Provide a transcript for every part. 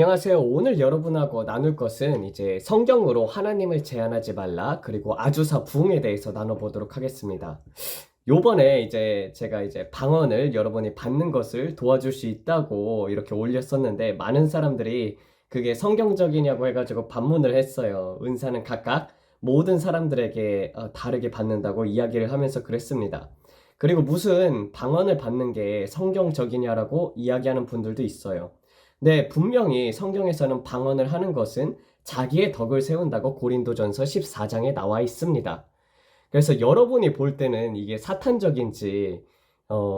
안녕하세요. 오늘 여러분하고 나눌 것은 이제 성경으로 하나님을 제한하지 말라, 그리고 아주사 부흥에 대해서 나눠보도록 하겠습니다. 요번에 이제 제가 이제 방언을 여러분이 받는 것을 도와줄 수 있다고 이렇게 올렸었는데, 많은 사람들이 그게 성경적이냐고 해가지고 반문을 했어요. 은사는 각각 모든 사람들에게 다르게 받는다고 이야기를 하면서 그랬습니다. 그리고 무슨 방언을 받는 게 성경적이냐라고 이야기하는 분들도 있어요. 네, 분명히 성경에서는 방언을 하는 것은 자기의 덕을 세운다고 고린도전서 14장에 나와 있습니다. 그래서 여러분이 볼 때는 이게 사탄적인지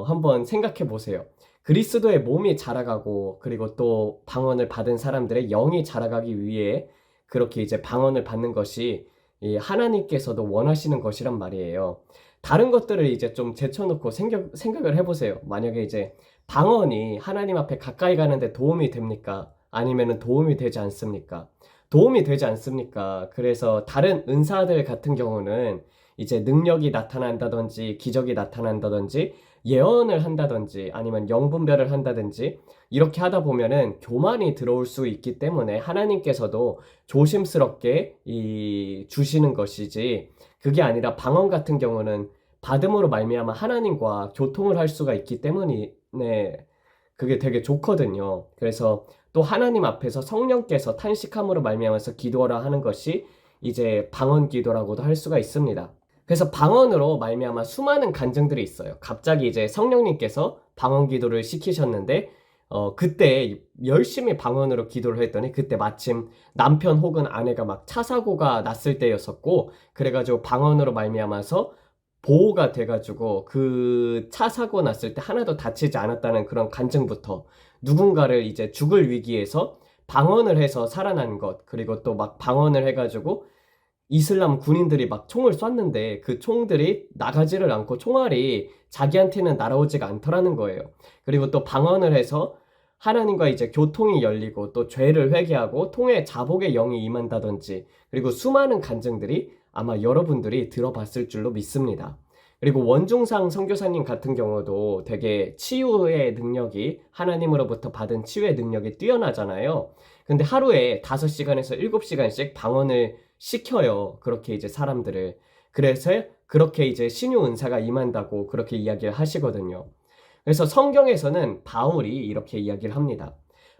한번 생각해 보세요. 그리스도의 몸이 자라가고, 그리고 또 방언을 받은 사람들의 영이 자라가기 위해 그렇게 이제 방언을 받는 것이 이 하나님께서도 원하시는 것이란 말이에요. 다른 것들을 이제 좀 제쳐놓고 생각을 해보세요. 만약에 이제 방언이 하나님 앞에 가까이 가는데 도움이 됩니까? 아니면은 도움이 되지 않습니까? 도움이 되지 않습니까? 그래서 다른 은사들 같은 경우는 이제 능력이 나타난다든지 기적이 나타난다든지 예언을 한다든지 아니면 영분별을 한다든지 이렇게 하다 보면은 교만이 들어올 수 있기 때문에 하나님께서도 조심스럽게 주시는 것이지, 그게 아니라 방언 같은 경우는 받음으로 말미암아 하나님과 교통을 할 수가 있기 때문에 그게 되게 좋거든요. 그래서 또 하나님 앞에서 성령께서 탄식함으로 말미암아서 기도하라 하는 것이 이제 방언 기도라고도 할 수가 있습니다. 그래서 방언으로 말미암아 수많은 간증들이 있어요. 갑자기 이제 성령님께서 방언 기도를 시키셨는데 그때 열심히 방언으로 기도를 했더니 그때 마침 남편 혹은 아내가 막 차 사고가 났을 때였었고, 그래가지고 방언으로 말미암아서 보호가 돼가지고 그 차 사고 났을 때 하나도 다치지 않았다는 그런 간증부터, 누군가를 이제 죽을 위기에서 방언을 해서 살아난 것, 그리고 또 막 방언을 해가지고 이슬람 군인들이 막 총을 쐈는데 그 총들이 나가지를 않고 총알이 자기한테는 날아오지가 않더라는 거예요. 그리고 또 방언을 해서 하나님과 이제 교통이 열리고 또 죄를 회개하고 통해 자복의 영이 임한다든지, 그리고 수많은 간증들이 아마 여러분들이 들어봤을 줄로 믿습니다. 그리고 원중상 선교사님 같은 경우도 되게 치유의 능력이, 하나님으로부터 받은 치유의 능력이 뛰어나잖아요. 근데 하루에 5시간에서 7시간씩 방언을 시켜요. 그렇게 이제 사람들을. 그래서 그렇게 이제 신유 은사가 임한다고 그렇게 이야기를 하시거든요. 그래서 성경에서는 바울이 이렇게 이야기를 합니다.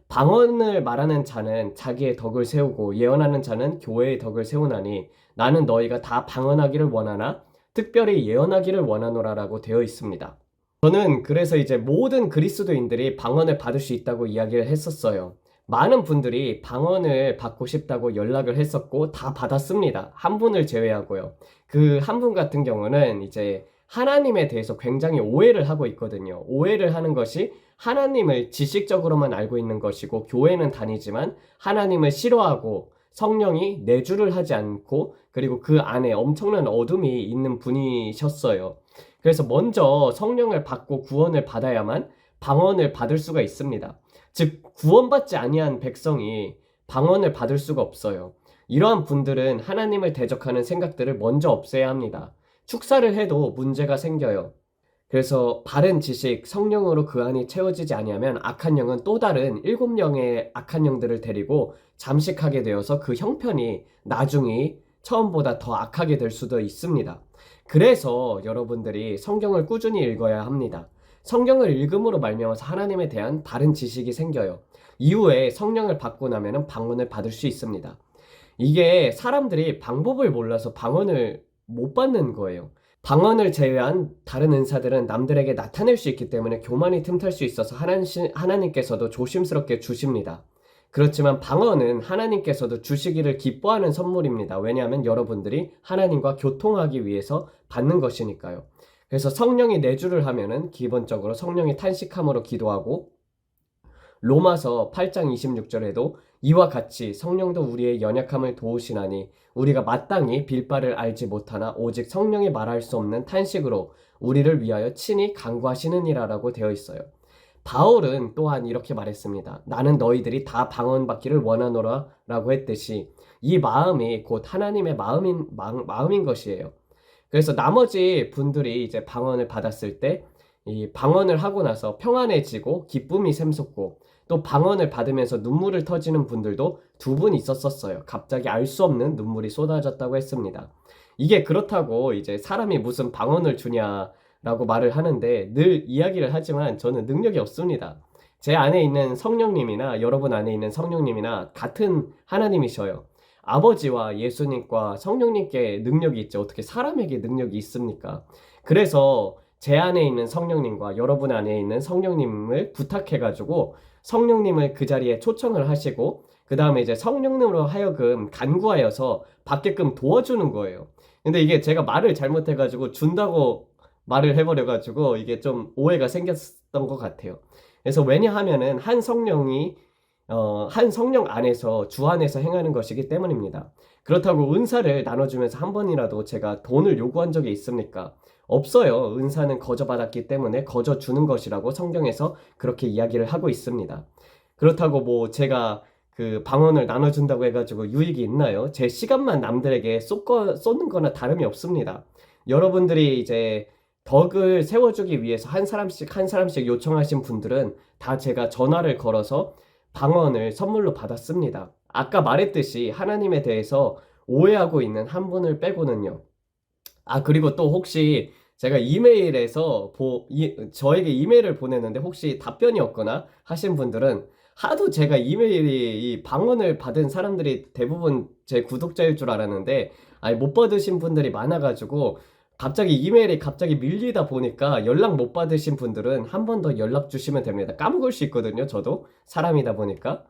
방언을 말하는 자는 자기의 덕을 세우고 예언하는 자는 교회의 덕을 세우나니 나는 너희가 다 방언하기를 원하나 특별히 예언하기를 원하노라라고 되어 있습니다. 저는 그래서 이제 모든 그리스도인들이 방언을 받을 수 있다고 이야기를 했었어요. 많은 분들이 방언을 받고 싶다고 연락을 했었고 다 받았습니다. 한 분을 제외하고요. 그 한 분 같은 경우는 이제 하나님에 대해서 굉장히 오해를 하고 있거든요. 오해를 하는 것이 하나님을 지식적으로만 알고 있는 것이고 교회는 다니지만 하나님을 싫어하고 성령이 내주를 하지 않고, 그리고 그 안에 엄청난 어둠이 있는 분이셨어요. 그래서 먼저 성령을 받고 구원을 받아야만 방언을 받을 수가 있습니다. 즉 구원받지 아니한 백성이 방언을 받을 수가 없어요. 이러한 분들은 하나님을 대적하는 생각들을 먼저 없애야 합니다. 축사를 해도 문제가 생겨요. 그래서 바른 지식, 성령으로 그 안이 채워지지 아니하면 악한 영은 또 다른 7명의 악한 영들을 데리고 잠식하게 되어서 그 형편이 나중에 처음보다 더 악하게 될 수도 있습니다. 그래서 여러분들이 성경을 꾸준히 읽어야 합니다. 성경을 읽음으로 말미암아서 하나님에 대한 바른 지식이 생겨요. 이후에 성령을 받고 나면은 방언을 받을 수 있습니다. 이게 사람들이 방법을 몰라서 방언을 못 받는 거예요. 방언을 제외한 다른 은사들은 남들에게 나타낼 수 있기 때문에 교만이 틈탈 수 있어서 하나님께서도 조심스럽게 주십니다. 그렇지만 방언은 하나님께서도 주시기를 기뻐하는 선물입니다. 왜냐하면 여러분들이 하나님과 교통하기 위해서 받는 것이니까요. 그래서 성령이 내주를 하면은 기본적으로 성령이 탄식함으로 기도하고, 로마서 8장 26절에도 이와 같이 성령도 우리의 연약함을 도우시나니 우리가 마땅히 빌 바를 알지 못하나 오직 성령이 말할 수 없는 탄식으로 우리를 위하여 친히 간구하시느니라라고 되어 있어요. 바울은 또한 이렇게 말했습니다. 나는 너희들이 다 방언받기를 원하노라 라고 했듯이 이 마음이 곧 하나님의 마음인 것이에요. 그래서 나머지 분들이 이제 방언을 받았을 때 이 방언을 하고 나서 평안해지고 기쁨이 샘솟고 또 방언을 받으면서 눈물을 터지는 분들도 두 분 있었었어요. 갑자기 알 수 없는 눈물이 쏟아졌다고 했습니다. 이게 그렇다고 이제 사람이 무슨 방언을 주냐라고 말을 하는데 늘 이야기를 하지만 저는 능력이 없습니다. 제 안에 있는 성령님이나 여러분 안에 있는 성령님이나 같은 하나님이셔요. 아버지와 예수님과 성령님께 능력이 있죠. 어떻게 사람에게 능력이 있습니까? 그래서 제 안에 있는 성령님과 여러분 안에 있는 성령님을 부탁해가지고 성령님을 그 자리에 초청을 하시고 그 다음에 이제 성령님으로 하여금 간구하여서 받게끔 도와주는 거예요. 근데 이게 제가 말을 잘못해가지고 준다고 말을 해버려가지고 이게 좀 오해가 생겼던 것 같아요. 그래서 왜냐하면은 한 성령 안에서 주 안에서 행하는 것이기 때문입니다. 그렇다고 은사를 나눠주면서 한 번이라도 제가 돈을 요구한 적이 있습니까? 없어요. 은사는 거저 받았기 때문에 거저 주는 것이라고 성경에서 그렇게 이야기를 하고 있습니다. 그렇다고 뭐 제가 그 방언을 나눠준다고 해가지고 유익이 있나요? 제 시간만 남들에게 쏟는 거나 다름이 없습니다. 여러분들이 이제 덕을 세워주기 위해서 한 사람씩 한 사람씩 요청하신 분들은 다 제가 전화를 걸어서 방언을 선물로 받았습니다. 아까 말했듯이 하나님에 대해서 오해하고 있는 한 분을 빼고는요. 아, 그리고 또 혹시 제가 이메일에서 저에게 이메일을 보냈는데 혹시 답변이 없거나 하신 분들은 하도 제가 이메일이 이 방언을 받은 사람들이 대부분 제 구독자일 줄 알았는데 아니 못 받으신 분들이 많아가지고 갑자기 이메일이 갑자기 밀리다 보니까 연락 못 받으신 분들은 한 번 더 연락 주시면 됩니다. 까먹을 수 있거든요. 저도 사람이다 보니까.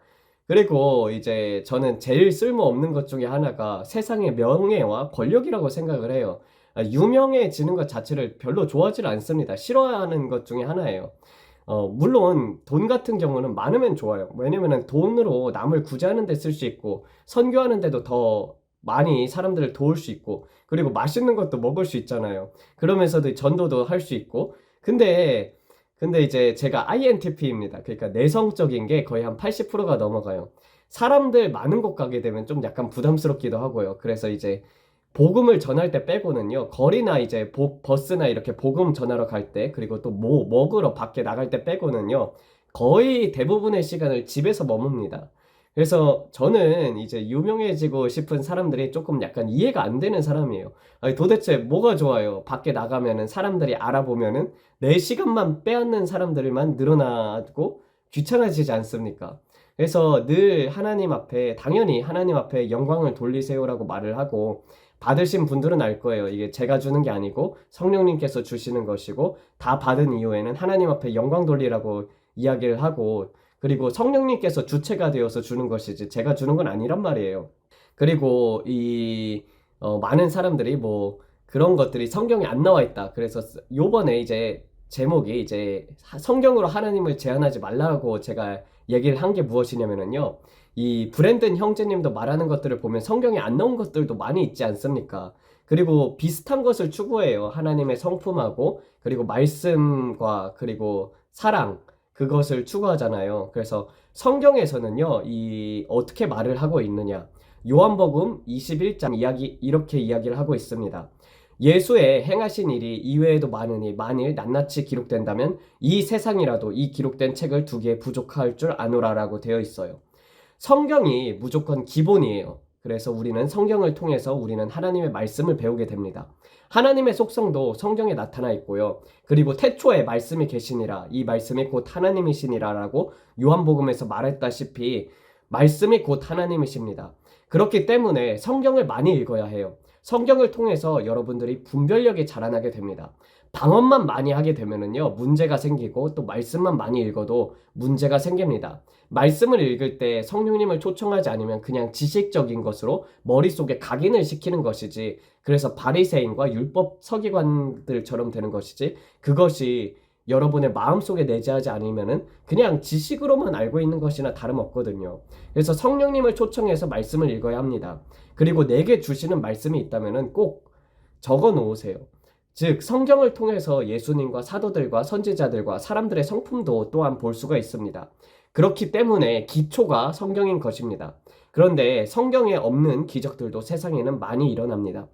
그리고 이제 저는 제일 쓸모없는 것 중에 하나가 세상의 명예와 권력이라고 생각을 해요. 유명해지는 것 자체를 별로 좋아하지 않습니다. 싫어하는 것 중에 하나예요. 물론 돈 같은 경우는 많으면 좋아요. 왜냐면은 돈으로 남을 구제하는 데 쓸 수 있고 선교하는 데도 더 많이 사람들을 도울 수 있고 그리고 맛있는 것도 먹을 수 있잖아요. 그러면서도 전도도 할 수 있고 근데 이제 제가 INTP입니다. 그러니까 내성적인 게 거의 한 80%가 넘어가요. 사람들 많은 곳 가게 되면 좀 약간 부담스럽기도 하고요. 그래서 이제 복음을 전할 때 빼고는요. 거리나 이제 버스나 이렇게 복음 전하러 갈 때, 그리고 또 뭐 먹으러 밖에 나갈 때 빼고는요. 거의 대부분의 시간을 집에서 머뭅니다. 그래서 저는 이제 유명해지고 싶은 사람들이 조금 약간 이해가 안 되는 사람이에요. 아니, 도대체 뭐가 좋아요? 밖에 나가면은 사람들이 알아보면은 내 시간만 빼앗는 사람들만 늘어나고 귀찮아지지 않습니까? 그래서 늘 하나님 앞에, 당연히 하나님 앞에 영광을 돌리세요라고 말을 하고, 받으신 분들은 알 거예요. 이게 제가 주는 게 아니고 성령님께서 주시는 것이고 다 받은 이후에는 하나님 앞에 영광 돌리라고 이야기를 하고 그리고 성령님께서 주체가 되어서 주는 것이지 제가 주는 건 아니란 말이에요. 그리고 많은 사람들이 뭐 그런 것들이 성경에 안 나와 있다. 그래서 요번에 이제 제목이 이제 성경으로 하나님을 제한하지 말라고 제가 얘기를 한 게 무엇이냐면요. 이 브랜든 형제님도 말하는 것들을 보면 성경에 안 나온 것들도 많이 있지 않습니까? 그리고 비슷한 것을 추구해요. 하나님의 성품하고 그리고 말씀과 그리고 사랑 그것을 추구하잖아요. 그래서 성경에서는요. 이 어떻게 말을 하고 있느냐? 요한복음 21장 이렇게 이야기를 하고 있습니다. 예수의 행하신 일이 이외에도 많으니 만일 낱낱이 기록된다면 이 세상이라도 이 기록된 책을 두 개 부족할 줄 아노라라고 되어 있어요. 성경이 무조건 기본이에요. 그래서 우리는 성경을 통해서 우리는 하나님의 말씀을 배우게 됩니다. 하나님의 속성도 성경에 나타나 있고요. 그리고 태초에 말씀이 계시니라 이 말씀이 곧 하나님이시니라라고 요한복음에서 말했다시피 말씀이 곧 하나님이십니다. 그렇기 때문에 성경을 많이 읽어야 해요. 성경을 통해서 여러분들이 분별력이 자라나게 됩니다. 방언만 많이 하게 되면은요, 문제가 생기고 또 말씀만 많이 읽어도 문제가 생깁니다. 말씀을 읽을 때 성령님을 초청하지 않으면 그냥 지식적인 것으로 머릿속에 각인을 시키는 것이지, 그래서 바리새인과 율법 서기관들처럼 되는 것이지, 그것이 여러분의 마음속에 내재하지 않으면은 그냥 지식으로만 알고 있는 것이나 다름없거든요. 그래서 성령님을 초청해서 말씀을 읽어야 합니다. 그리고 내게 주시는 말씀이 있다면은 꼭 적어 놓으세요. 즉 성경을 통해서 예수님과 사도들과 선지자들과 사람들의 성품도 또한 볼 수가 있습니다. 그렇기 때문에 기초가 성경인 것입니다. 그런데 성경에 없는 기적들도 세상에는 많이 일어납니다.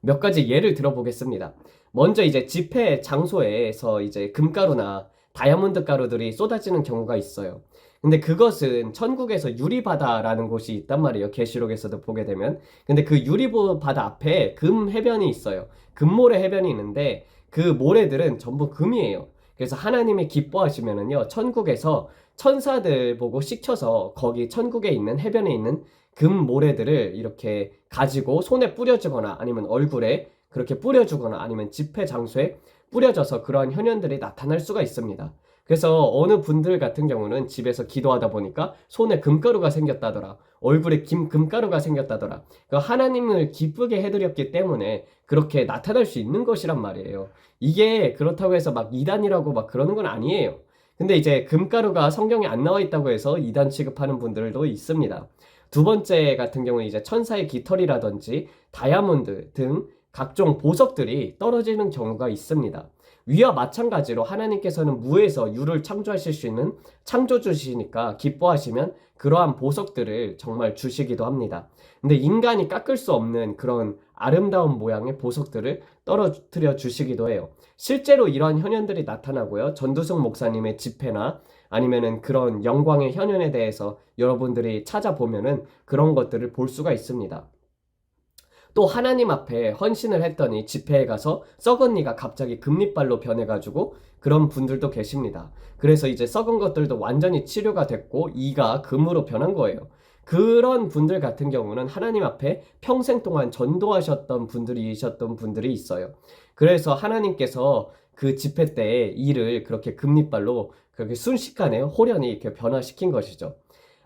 몇 가지 예를 들어보겠습니다. 먼저 이제 집회 장소에서 이제 금가루나 다이아몬드 가루들이 쏟아지는 경우가 있어요. 근데 그것은 천국에서 유리바다라는 곳이 있단 말이에요. 계시록에서도 보게 되면. 근데 그 유리바다 앞에 금 해변이 있어요. 금모래 해변이 있는데 그 모래들은 전부 금이에요. 그래서 하나님이 기뻐하시면은요, 천국에서 천사들 보고 시켜서 거기 천국에 있는 해변에 있는 금 모래들을 이렇게 가지고 손에 뿌려주거나 아니면 얼굴에 그렇게 뿌려주거나 아니면 집회 장소에 뿌려져서 그러한 현현들이 나타날 수가 있습니다. 그래서 어느 분들 같은 경우는 집에서 기도하다 보니까 손에 금가루가 생겼다더라. 얼굴에 금가루가 생겼다더라. 그 하나님을 기쁘게 해드렸기 때문에 그렇게 나타날 수 있는 것이란 말이에요. 이게 그렇다고 해서 막 이단이라고 막 그러는 건 아니에요. 근데 이제 금가루가 성경에 안 나와 있다고 해서 이단 취급하는 분들도 있습니다. 두 번째 같은 경우는 이제 천사의 깃털이라든지 다이아몬드 등 각종 보석들이 떨어지는 경우가 있습니다. 위와 마찬가지로 하나님께서는 무에서 유를 창조하실 수 있는 창조주시니까 기뻐하시면 그러한 보석들을 정말 주시기도 합니다. 근데 인간이 깎을 수 없는 그런 아름다운 모양의 보석들을 떨어뜨려 주시기도 해요. 실제로 이러한 현현들이 나타나고요. 전두성 목사님의 집회나 아니면은 그런 영광의 현현에 대해서 여러분들이 찾아보면은 그런 것들을 볼 수가 있습니다. 또 하나님 앞에 헌신을 했더니 집회에 가서 썩은 이가 갑자기 금리발로 변해가지고 그런 분들도 계십니다. 그래서 이제 썩은 것들도 완전히 치료가 됐고 이가 금으로 변한 거예요. 그런 분들 같은 경우는 하나님 앞에 평생 동안 전도하셨던 분들이 있어요. 그래서 하나님께서 그 집회 때에 이를 그렇게 금리발로 그렇게 순식간에 호련히 이렇게 변화시킨 것이죠.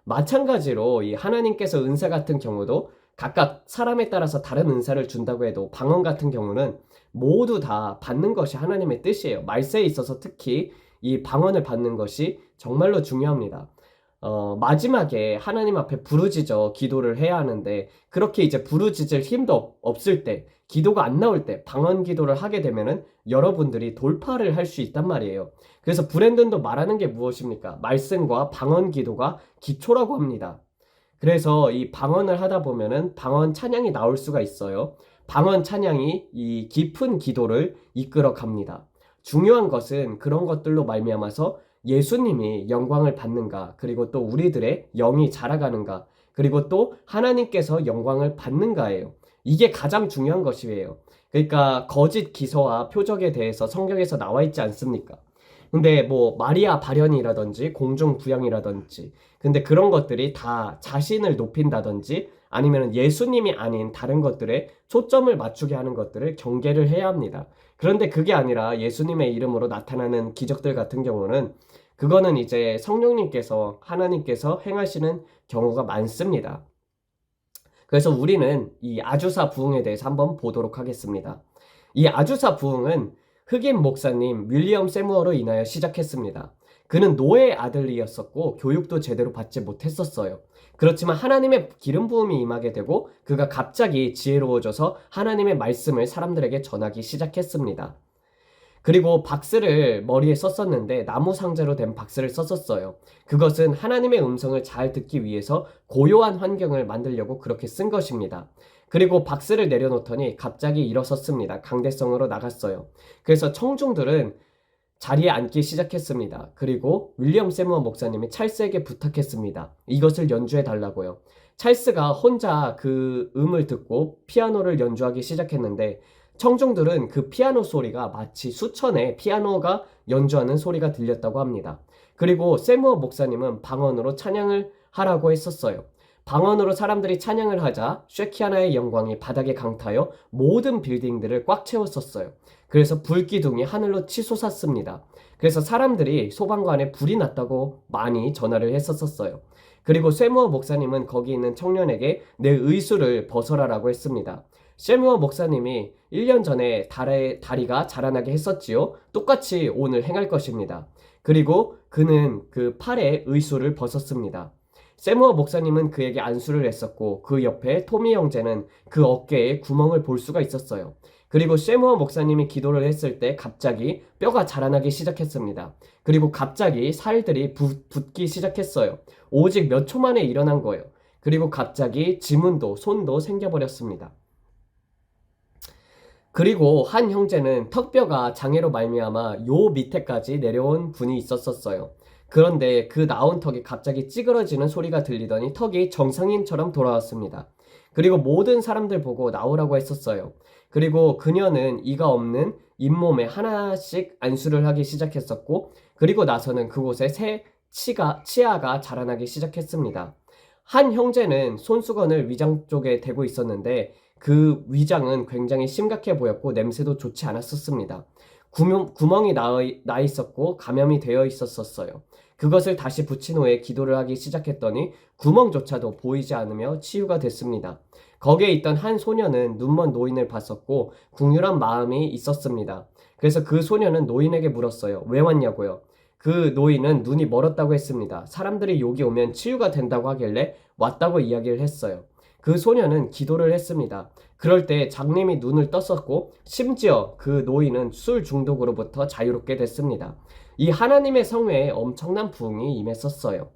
마찬가지로 이 하나님께서 은사 같은 경우도 각각 사람에 따라서 다른 은사를 준다고 해도 방언 같은 경우는 모두 다 받는 것이 하나님의 뜻이에요. 말세에 있어서 특히 이 방언을 받는 것이 정말로 중요합니다. 마지막에 하나님 앞에 부르짖어 기도를 해야 하는데 그렇게 이제 부르짖을 힘도 없을 때 기도가 안 나올 때 방언 기도를 하게 되면은 여러분들이 돌파를 할 수 있단 말이에요. 그래서 브랜든도 말하는 게 무엇입니까? 말씀과 방언 기도가 기초라고 합니다. 그래서 이 방언을 하다 보면은 방언 찬양이 나올 수가 있어요. 방언 찬양이 이 깊은 기도를 이끌어 갑니다. 중요한 것은 그런 것들로 말미암아서 예수님이 영광을 받는가, 그리고 또 우리들의 영이 자라가는가, 그리고 또 하나님께서 영광을 받는가예요. 이게 가장 중요한 것이에요. 그러니까 거짓 기서와 표적에 대해서 성경에서 나와 있지 않습니까? 근데 뭐 마리아 발현이라든지 공중 부양이라든지 근데 그런 것들이 다 자신을 높인다든지 아니면 예수님이 아닌 다른 것들에 초점을 맞추게 하는 것들을 경계를 해야 합니다. 그런데 그게 아니라 예수님의 이름으로 나타나는 기적들 같은 경우는 그거는 이제 성령님께서 하나님께서 행하시는 경우가 많습니다. 그래서 우리는 이 아주사 부흥에 대해서 한번 보도록 하겠습니다. 이 아주사 부흥은 흑인 목사님 윌리엄 세무어로 인하여 시작했습니다. 그는 노예의 아들이었었고 교육도 제대로 받지 못했었어요. 그렇지만 하나님의 기름 부음이 임하게 되고 그가 갑자기 지혜로워져서 하나님의 말씀을 사람들에게 전하기 시작했습니다. 그리고 박스를 머리에 썼었는데 나무 상자로 된 박스를 썼었어요. 그것은 하나님의 음성을 잘 듣기 위해서 고요한 환경을 만들려고 그렇게 쓴 것입니다. 그리고 박스를 내려놓더니 갑자기 일어섰습니다. 강대성으로 나갔어요. 그래서 청중들은 자리에 앉기 시작했습니다. 그리고 윌리엄 세무어 목사님이 찰스에게 부탁했습니다. 이것을 연주해 달라고요. 찰스가 혼자 그 음을 듣고 피아노를 연주하기 시작했는데 청중들은 그 피아노 소리가 마치 수천의 피아노가 연주하는 소리가 들렸다고 합니다. 그리고 세무어 목사님은 방언으로 찬양을 하라고 했었어요. 방언으로 사람들이 찬양을 하자 쉐키아나의 영광이 바닥에 강타하여 모든 빌딩들을 꽉 채웠었어요. 그래서 불기둥이 하늘로 치솟았습니다. 그래서 사람들이 소방관에 불이 났다고 많이 전화를 했었어요. 그리고 세무어 목사님은 거기 있는 청년에게 내 의수를 벗어라라고 했습니다. 세무어 목사님이 1년 전에 다리가 자라나게 했었지요. 똑같이 오늘 행할 것입니다. 그리고 그는 그 팔에 의수를 벗었습니다. 세무어 목사님은 그에게 안수를 했었고 그 옆에 토미 형제는 그 어깨에 구멍을 볼 수가 있었어요. 그리고 세무어 목사님이 기도를 했을 때 갑자기 뼈가 자라나기 시작했습니다. 그리고 갑자기 살들이 붙기 시작했어요. 오직 몇 초 만에 일어난 거예요. 그리고 갑자기 지문도 손도 생겨버렸습니다. 그리고 한 형제는 턱뼈가 장애로 말미암아 요 밑에까지 내려온 분이 있었어요. 그런데 그 나온 턱이 갑자기 찌그러지는 소리가 들리더니 턱이 정상인처럼 돌아왔습니다. 그리고 모든 사람들 보고 나오라고 했었어요. 그리고 그녀는 이가 없는 잇몸에 하나씩 안수를 하기 시작했었고, 그리고 나서는 그곳에 새 치아가 자라나기 시작했습니다. 한 형제는 손수건을 위장 쪽에 대고 있었는데 그 위장은 굉장히 심각해 보였고 냄새도 좋지 않았었습니다. 구멍이 나 있었고 감염이 되어 있었어요. 그것을 다시 붙인 후에 기도를 하기 시작했더니 구멍조차도 보이지 않으며 치유가 됐습니다. 거기에 있던 한 소녀는 눈먼 노인을 봤었고 궁휼한 마음이 있었습니다. 그래서 그 소녀는 노인에게 물었어요. 왜 왔냐고요? 그 노인은 눈이 멀었다고 했습니다. 사람들이 여기 오면 치유가 된다고 하길래 왔다고 이야기를 했어요. 그 소녀는 기도를 했습니다. 그럴 때 장님이 눈을 떴었고 심지어 그 노인은 술 중독으로부터 자유롭게 됐습니다. 이 하나님의 성회에 엄청난 부흥이 임했었어요.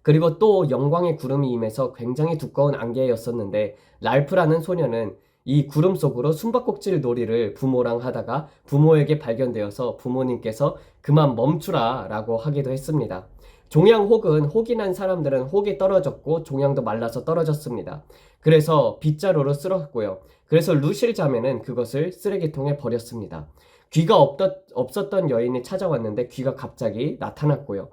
그리고 또 영광의 구름이 임해서 굉장히 두꺼운 안개였었는데 랄프라는 소녀는 이 구름 속으로 숨바꼭질 놀이를 부모랑 하다가 부모에게 발견되어서 부모님께서 그만 멈추라 라고 하기도 했습니다. 종양 혹은 혹이 난 사람들은 혹이 떨어졌고 종양도 말라서 떨어졌습니다. 그래서 빗자루로 쓸었고요. 그래서 루실 자매는 그것을 쓰레기통에 버렸습니다. 귀가 없었던 여인이 찾아왔는데 귀가 갑자기 나타났고요.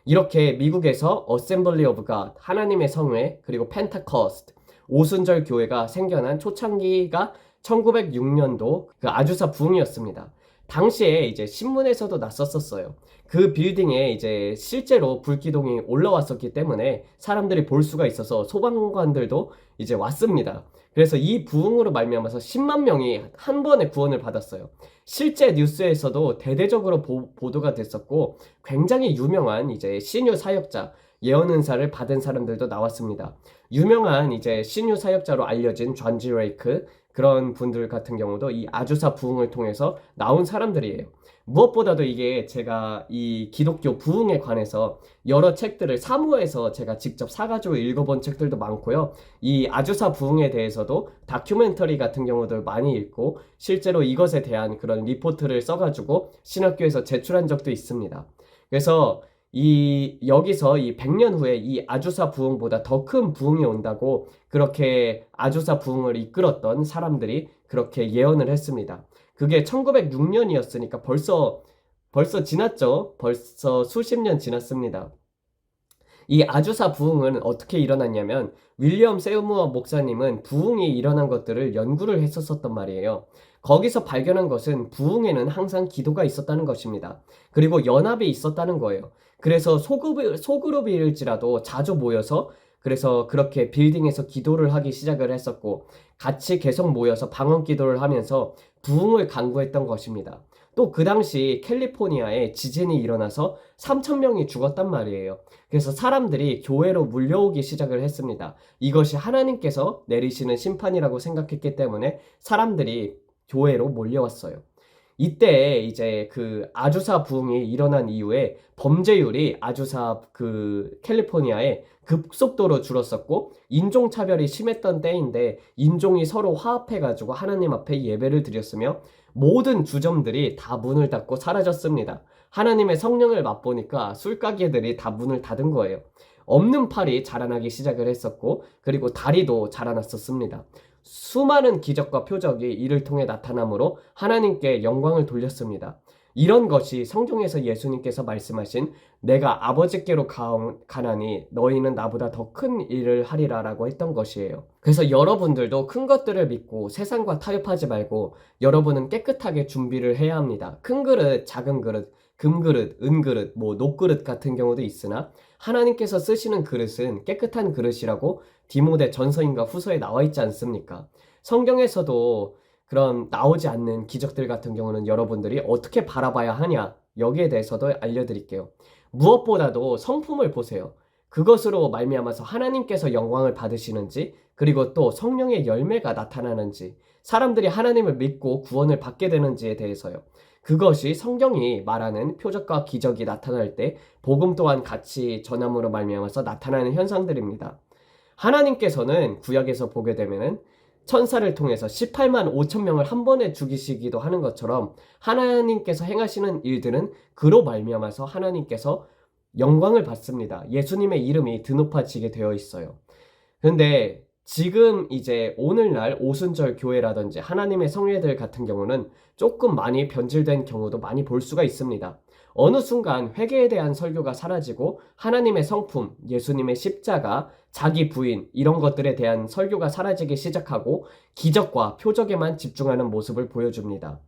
이렇게 미국에서 어셈블리 오브 갓, 하나님의 성회, 그리고 펜타커스트, 오순절 교회가 생겨난 초창기가 1906년도 그 아주사 부흥이었습니다. 당시에 이제 신문에서도 났었어요. 그 빌딩에 이제 실제로 불기둥이 올라왔었기 때문에 사람들이 볼 수가 있어서 소방관들도 이제 왔습니다. 그래서 이 부흥으로 말미암아서 10만 명이 한 번에 구원을 받았어요. 실제 뉴스에서도 대대적으로 보도가 됐었고 굉장히 유명한 이제 신유 사역자, 예언 은사를 받은 사람들도 나왔습니다. 유명한 이제 신유 사역자로 알려진 존 지 레이크 그런 분들 같은 경우도 이 아주사 부흥을 통해서 나온 사람들이에요. 무엇보다도 이게 제가 이 기독교 부흥에 관해서 여러 책들을 사모해서 제가 직접 사가지고 읽어본 책들도 많고요. 이 아주사 부흥에 대해서도 다큐멘터리 같은 경우도 많이 읽고 실제로 이것에 대한 그런 리포트를 써가지고 신학교에서 제출한 적도 있습니다. 그래서 여기서 이 100년 후에 이 아주사 부흥보다 더 큰 부흥이 온다고 그렇게 아주사 부흥을 이끌었던 사람들이 그렇게 예언을 했습니다. 그게 1906년이었으니까 벌써 지났죠. 벌써 수십 년 지났습니다. 이 아주사 부흥은 어떻게 일어났냐면 윌리엄 세우무어 목사님은 부흥이 일어난 것들을 연구를 했었단 말이에요. 거기서 발견한 것은 부흥에는 항상 기도가 있었다는 것입니다. 그리고 연합이 있었다는 거예요. 그래서 소그룹일지라도 자주 모여서 그래서 그렇게 빌딩에서 기도를 하기 시작을 했었고 같이 계속 모여서 방언 기도를 하면서 부흥을 간구했던 것입니다. 또 그 당시 캘리포니아에 지진이 일어나서 3,000명이 죽었단 말이에요. 그래서 사람들이 교회로 물려오기 시작을 했습니다. 이것이 하나님께서 내리시는 심판이라고 생각했기 때문에 사람들이 교회로 몰려왔어요. 이때 이제 그 아주사 부흥이 일어난 이후에 범죄율이 아주사 그 캘리포니아에 급속도로 줄었었고 인종차별이 심했던 때인데 인종이 서로 화합해가지고 하나님 앞에 예배를 드렸으며 모든 주점들이 다 문을 닫고 사라졌습니다. 하나님의 성령을 맛보니까 술가게들이 다 문을 닫은 거예요. 없는 팔이 자라나기 시작을 했었고 그리고 다리도 자라났었습니다. 수많은 기적과 표적이 이를 통해 나타나므로 하나님께 영광을 돌렸습니다. 이런 것이 성경에서 예수님께서 말씀하신 내가 아버지께로 가나니 너희는 나보다 더 큰 일을 하리라 라고 했던 것이에요. 그래서 여러분들도 큰 것들을 믿고 세상과 타협하지 말고 여러분은 깨끗하게 준비를 해야 합니다. 큰 그릇, 작은 그릇, 금그릇, 은그릇, 녹그릇 같은 경우도 있으나 하나님께서 쓰시는 그릇은 깨끗한 그릇이라고 디모데 전서인가 후서에 나와 있지 않습니까? 성경에서도 그런 나오지 않는 기적들 같은 경우는 여러분들이 어떻게 바라봐야 하냐 여기에 대해서도 알려드릴게요. 무엇보다도 성품을 보세요. 그것으로 말미암아서 하나님께서 영광을 받으시는지 그리고 또 성령의 열매가 나타나는지 사람들이 하나님을 믿고 구원을 받게 되는지에 대해서요. 그것이 성경이 말하는 표적과 기적이 나타날 때 복음 또한 같이 전함으로 말미암아서 나타나는 현상들입니다. 하나님께서는 구약에서 보게 되면은 천사를 통해서 18만 5천 명을 한 번에 죽이시기도 하는 것처럼 하나님께서 행하시는 일들은 그로 말미암아서 하나님께서 영광을 받습니다. 예수님의 이름이 드높아지게 되어 있어요. 근데 지금 이제 오늘날 오순절 교회라든지 하나님의 성회들 같은 경우는 조금 많이 변질된 경우도 많이 볼 수가 있습니다. 어느 순간 회개에 대한 설교가 사라지고 하나님의 성품, 예수님의 십자가, 자기 부인 이런 것들에 대한 설교가 사라지기 시작하고 기적과 표적에만 집중하는 모습을 보여줍니다.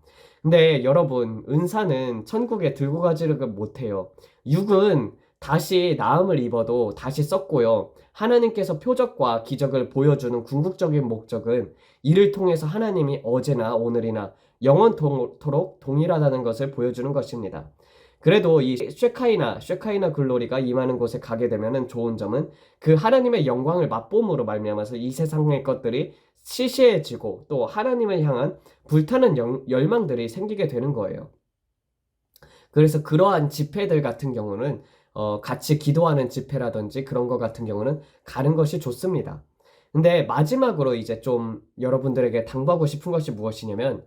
근데 여러분, 은사는 천국에 들고 가지를 못해요. 육은 다시 나음을 입어도 다시 썩고요. 하나님께서 표적과 기적을 보여주는 궁극적인 목적은 이를 통해서 하나님이 어제나 오늘이나 영원토록 동일하다는 것을 보여주는 것입니다. 그래도 이 쉐카이나 글로리가 임하는 곳에 가게 되면은 좋은 점은 그 하나님의 영광을 맛봄으로 말미암아서 이 세상의 것들이 시시해지고 또 하나님을 향한 불타는 열망들이 생기게 되는 거예요. 그래서 그러한 집회들 같은 경우는 같이 기도하는 집회라든지 그런 거 같은 경우는 가는 것이 좋습니다. 근데 마지막으로 이제 좀 여러분들에게 당부하고 싶은 것이 무엇이냐면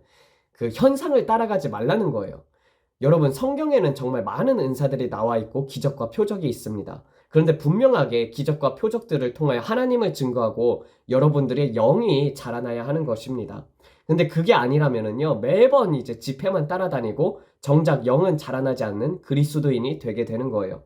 그 현상을 따라가지 말라는 거예요. 여러분, 성경에는 정말 많은 은사들이 나와 있고 기적과 표적이 있습니다. 그런데 분명하게 기적과 표적들을 통하여 하나님을 증거하고 여러분들의 영이 자라나야 하는 것입니다. 근데 그게 아니라면은요, 매번 이제 집회만 따라다니고 정작 영은 자라나지 않는 그리스도인이 되게 되는 거예요.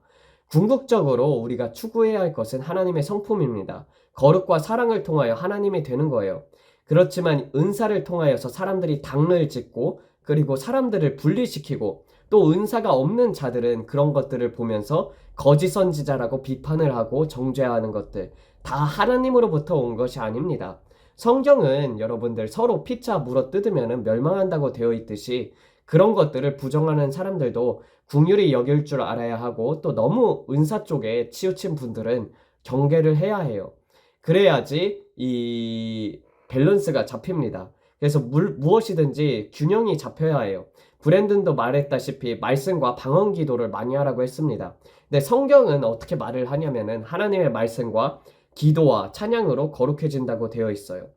궁극적으로 우리가 추구해야 할 것은 하나님의 성품입니다. 거룩과 사랑을 통하여 하나님이 되는 거예요. 그렇지만 은사를 통하여서 사람들이 당을 짓고 그리고 사람들을 분리시키고 또 은사가 없는 자들은 그런 것들을 보면서 거짓 선지자라고 비판을 하고 정죄하는 것들 다 하나님으로부터 온 것이 아닙니다. 성경은 여러분들 서로 피차 물어 뜯으면 멸망한다고 되어 있듯이 그런 것들을 부정하는 사람들도 긍휼히 여길 줄 알아야 하고 또 너무 은사 쪽에 치우친 분들은 경계를 해야 해요. 그래야지 이 밸런스가 잡힙니다. 그래서 무엇이든지 균형이 잡혀야 해요. 브랜든도 말했다시피 말씀과 방언 기도를 많이 하라고 했습니다. 근데 성경은 어떻게 말을 하냐면은 하나님의 말씀과 기도와 찬양으로 거룩해진다고 되어 있어요.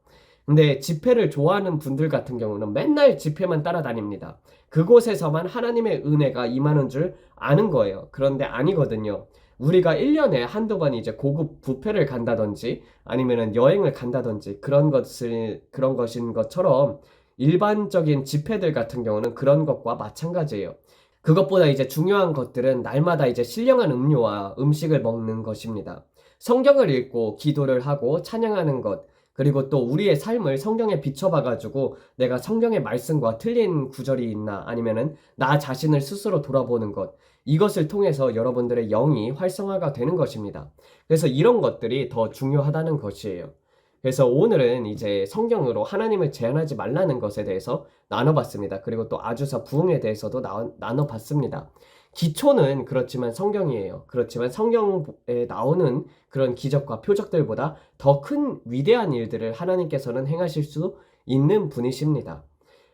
근데 집회를 좋아하는 분들 같은 경우는 맨날 집회만 따라다닙니다. 그곳에서만 하나님의 은혜가 임하는 줄 아는 거예요. 그런데 아니거든요. 우리가 1년에 한두 번 이제 고급 뷔페를 간다든지 아니면은 여행을 간다든지 그런 것인 것처럼 일반적인 집회들 같은 경우는 그런 것과 마찬가지예요. 그것보다 이제 중요한 것들은 날마다 이제 신령한 음료와 음식을 먹는 것입니다. 성경을 읽고 기도를 하고 찬양하는 것, 그리고 또 우리의 삶을 성경에 비춰봐가지고 내가 성경의 말씀과 틀린 구절이 있나 아니면은 나 자신을 스스로 돌아보는 것, 이것을 통해서 여러분들의 영이 활성화가 되는 것입니다. 그래서 이런 것들이 더 중요하다는 것이에요. 그래서 오늘은 이제 성경으로 하나님을 제한하지 말라는 것에 대해서 나눠봤습니다. 그리고 또 아주사 부흥에 대해서도 나눠봤습니다. 기초는 그렇지만 성경이에요. 그렇지만 성경에 나오는 그런 기적과 표적들보다 더 큰 위대한 일들을 하나님께서는 행하실 수 있는 분이십니다.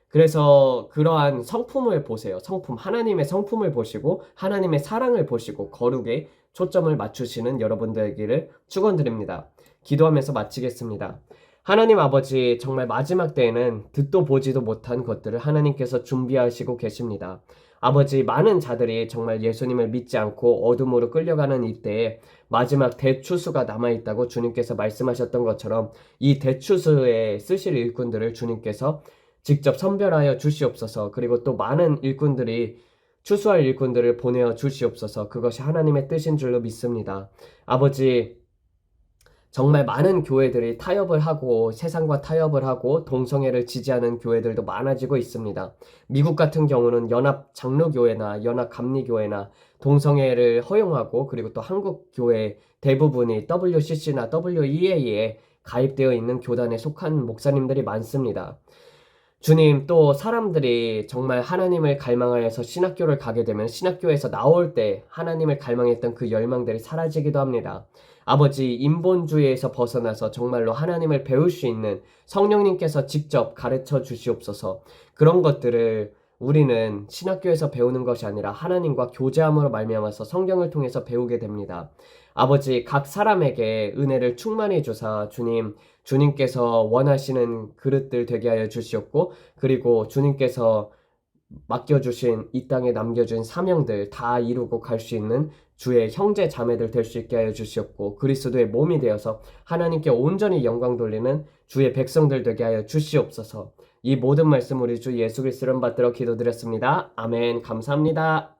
그래서 그러한 성품을 보세요. 성품, 하나님의 성품을 보시고 하나님의 사랑을 보시고 거룩에 초점을 맞추시는 여러분들에게를 축원드립니다. 기도하면서 마치겠습니다. 하나님 아버지, 정말 마지막 때에는 듣도 보지도 못한 것들을 하나님께서 준비하시고 계십니다. 아버지, 많은 자들이 정말 예수님을 믿지 않고 어둠으로 끌려가는 이때에 마지막 대추수가 남아있다고 주님께서 말씀하셨던 것처럼 이 대추수에 쓰실 일꾼들을 주님께서 직접 선별하여 주시옵소서. 그리고 또 많은 일꾼들이 추수할 일꾼들을 보내어 주시옵소서. 그것이 하나님의 뜻인 줄로 믿습니다. 아버지, 정말 많은 교회들이 타협을 하고 세상과 타협을 하고 동성애를 지지하는 교회들도 많아지고 있습니다. 미국 같은 경우는 연합 장로교회나 연합 감리교회나 동성애를 허용하고 그리고 또 한국 교회 대부분이 WCC나 WEA에 가입되어 있는 교단에 속한 목사님들이 많습니다. 주님, 또 사람들이 정말 하나님을 갈망하여서 신학교를 가게 되면 신학교에서 나올 때 하나님을 갈망했던 그 열망들이 사라지기도 합니다. 아버지, 인본주의에서 벗어나서 정말로 하나님을 배울 수 있는 성령님께서 직접 가르쳐 주시옵소서. 그런 것들을 우리는 신학교에서 배우는 것이 아니라 하나님과 교제함으로 말미암아서 성경을 통해서 배우게 됩니다. 아버지 각 사람에게 은혜를 충만히 주사 주님께서 원하시는 그릇들 되게 하여 주시옵고 그리고 주님께서 맡겨주신 이 땅에 남겨준 사명들 다 이루고 갈 수 있는 주의 형제 자매들 될 수 있게 하여 주시옵고 그리스도의 몸이 되어서 하나님께 온전히 영광 돌리는 주의 백성들 되게 하여 주시옵소서. 이 모든 말씀 우리 주 예수 그리스도를 받들어 기도드렸습니다. 아멘. 감사합니다.